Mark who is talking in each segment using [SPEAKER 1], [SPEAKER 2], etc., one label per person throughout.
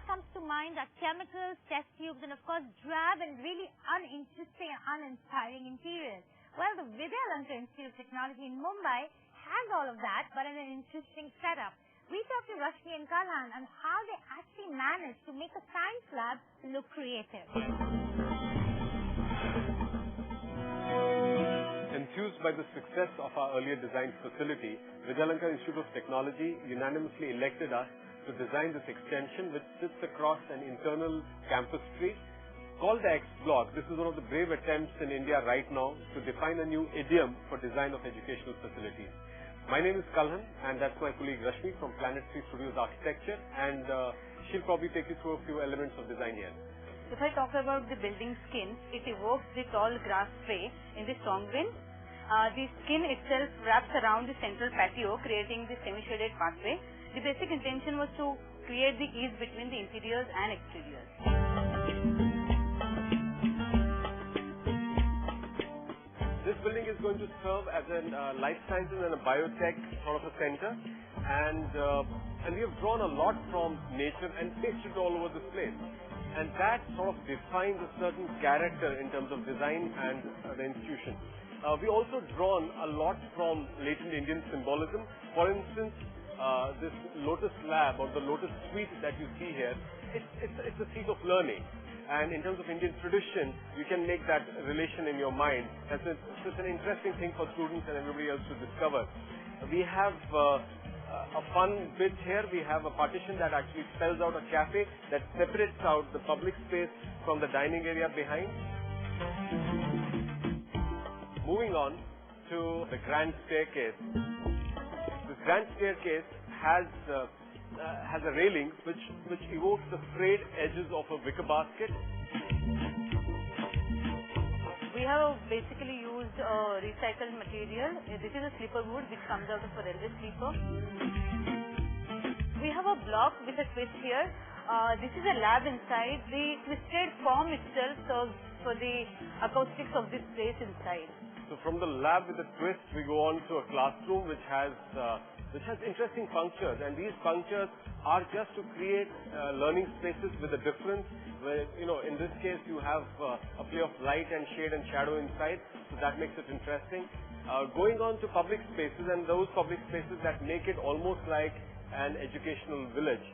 [SPEAKER 1] what comes to mind are chemicals, test tubes, and of course drab and really uninteresting, uninspiring interiors. Well, the Vidyalanka Institute of Technology in Mumbai has all of that, but in an interesting setup. We talked to Rashmi and Kalhan on how they actually managed to make a science lab look creative.
[SPEAKER 2] Enthused by the success of our earlier designed facility, Vidyalanka Institute of Technology unanimously elected us to design this extension which sits across an internal campus street. Called the X Block, this is one of the brave attempts in India right now to define a new idiom for design of educational facilities. My name is Kalhan, and that's my colleague Rashmi from Planet 3 Studios Architecture, and she'll probably take you through a few elements of design here.
[SPEAKER 3] If I talk about the building skin, it evokes the tall grass tray in the strong wind. The skin itself wraps around the central patio, creating the semi-shaded pathway. The basic intention was to create the ease between the interiors and exteriors.
[SPEAKER 2] This building is going to serve as a life sciences and a biotech sort of a center, and we have drawn a lot from nature and pasted it all over this place, and that sort of defines a certain character in terms of design and the institution. We also drawn a lot from latent Indian symbolism. For instance, this lotus lab or the lotus suite that you see here, it's a seat of learning. And in terms of Indian tradition, you can make that relation in your mind. It's an interesting thing for students and everybody else to discover. We have a fun bit here. We have a partition that actually spells out a cafe that separates out the public space from the dining area behind. Moving on to the grand staircase. This grand staircase has a railing which evokes the frayed edges of a wicker basket.
[SPEAKER 3] We have basically used recycled material. This is a slipper wood which comes out of a railway sleeper. We have a block with a twist here. This is a lab inside. The twisted form itself serves for the acoustics of this place inside.
[SPEAKER 2] So from the lab with a twist, we go on to a classroom which has interesting punctures, and these punctures are just to create learning spaces with a difference where, in this case you have a play of light and shade and shadow inside, so that makes it interesting. Going on to public spaces, and those public spaces that make it almost like an educational village.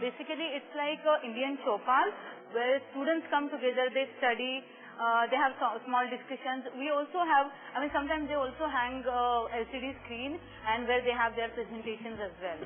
[SPEAKER 3] Basically, it's like Indian Chopal, where students come together, they study, they have small discussions. We also have, sometimes they also hang LCD screen and where they have their presentations as well.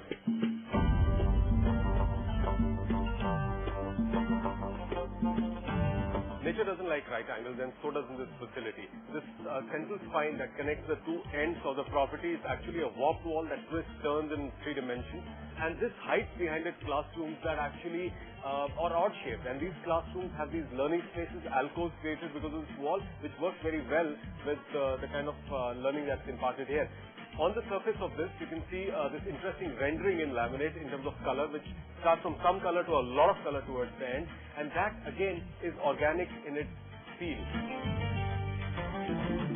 [SPEAKER 2] Nature doesn't like right angles, and so doesn't this facility. This central spine that connects the two ends of the property is actually a warped wall that twists, turns in 3 dimensions. And this hides behind it classrooms that actually are odd shaped. And these classrooms have these learning spaces, alcoves created because of this wall, which works very well with the kind of learning that's imparted here. On the surface of this, you can see this interesting rendering in laminate in terms of color, which starts from some color to a lot of color towards the end, and that again is organic in its feel.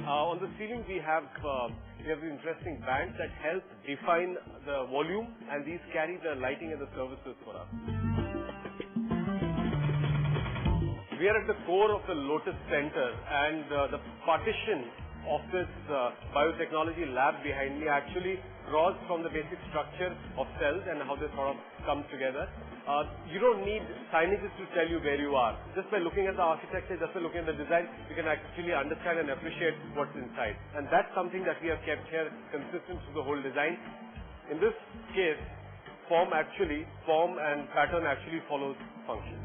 [SPEAKER 2] On the ceiling, we have these interesting bands that help define the volume, and these carry the lighting and the services for us. We are at the core of the Lotus Center, and the partition of this biotechnology lab behind me actually draws from the basic structure of cells and how they sort of come together. You don't need signages to tell you where you are. Just by looking at the architecture, just by looking at the design, you can actually understand and appreciate what's inside. And that's something that we have kept here consistent through the whole design. In this case, form and pattern actually follows function.